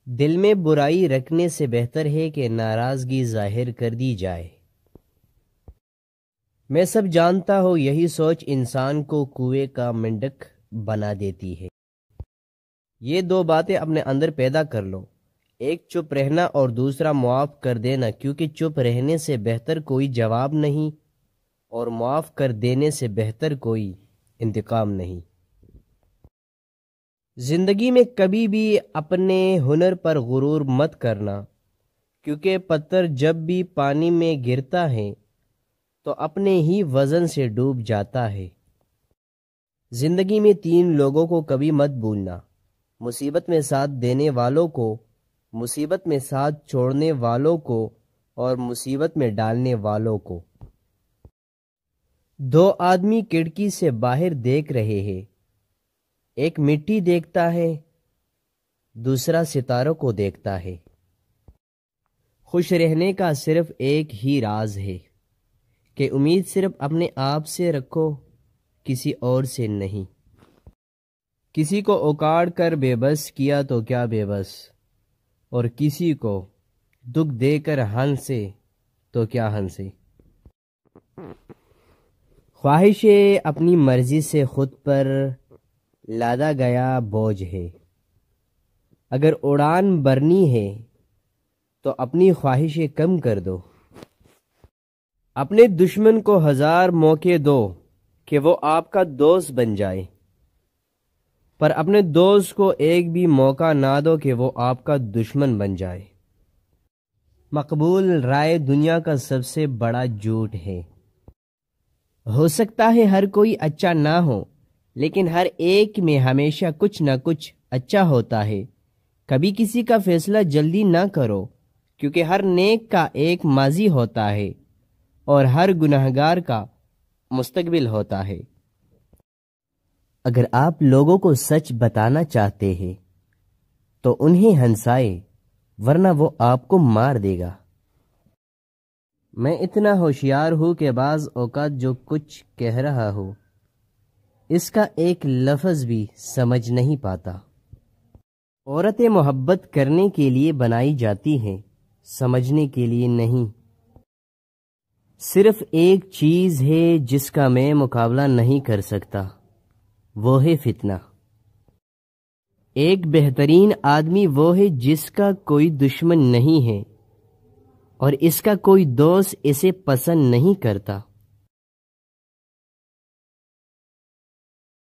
دل میں برائی رکھنے سے بہتر ہے کہ ناراضگی ظاہر کر دی جائے۔ میں سب جانتا ہوں یہی سوچ انسان کو کنویں کا مینڈک بنا دیتی ہے۔ یہ دو باتیں اپنے اندر پیدا کر لو، ایک چپ رہنا اور دوسرا معاف کر دینا، کیونکہ چپ رہنے سے بہتر کوئی جواب نہیں اور معاف کر دینے سے بہتر کوئی انتقام نہیں۔ زندگی میں کبھی بھی اپنے ہنر پر غرور مت کرنا، کیونکہ پتھر جب بھی پانی میں گرتا ہے تو اپنے ہی وزن سے ڈوب جاتا ہے۔ زندگی میں 3 لوگوں کو کبھی مت بھولنا، مصیبت میں ساتھ دینے والوں کو، مصیبت میں ساتھ چھوڑنے والوں کو اور مصیبت میں ڈالنے والوں کو۔ 2 آدمی کھڑکی سے باہر دیکھ رہے ہیں، ایک مٹی دیکھتا ہے، دوسرا ستاروں کو دیکھتا ہے۔ خوش رہنے کا صرف ایک ہی راز ہے کہ امید صرف اپنے آپ سے رکھو، کسی اور سے نہیں۔ کسی کو اکاڑ کر بے بس کیا تو کیا بے بس، اور کسی کو دکھ دے کر ہنسے تو کیا ہنسے۔ خواہشیں اپنی مرضی سے خود پر لادا گیا بوجھ ہے۔ اگر اڑان بھرنی ہے تو اپنی خواہشیں کم کر دو۔ اپنے دشمن کو 1000 موقع دو کہ وہ آپ کا دوست بن جائے، پر اپنے دوست کو ایک بھی موقع نہ دو کہ وہ آپ کا دشمن بن جائے۔ مقبول رائے دنیا کا سب سے بڑا جھوٹ ہے۔ ہو سکتا ہے ہر کوئی اچھا نہ ہو، لیکن ہر ایک میں ہمیشہ کچھ نہ کچھ اچھا ہوتا ہے۔ کبھی کسی کا فیصلہ جلدی نہ کرو، کیونکہ ہر نیک کا ایک ماضی ہوتا ہے اور ہر گنہگار کا مستقبل ہوتا ہے۔ اگر آپ لوگوں کو سچ بتانا چاہتے ہیں تو انہیں ہنسائے، ورنہ وہ آپ کو مار دے گا۔ میں اتنا ہوشیار ہوں کہ بعض اوقات جو کچھ کہہ رہا ہوں اس کا ایک لفظ بھی سمجھ نہیں پاتا۔ عورتیں محبت کرنے کے لیے بنائی جاتی ہیں، سمجھنے کے لیے نہیں۔ صرف ایک چیز ہے جس کا میں مقابلہ نہیں کر سکتا، وہ ہے فتنہ۔ ایک بہترین آدمی وہ ہے جس کا کوئی دشمن نہیں ہے اور اس کا کوئی دوست اسے پسند نہیں کرتا۔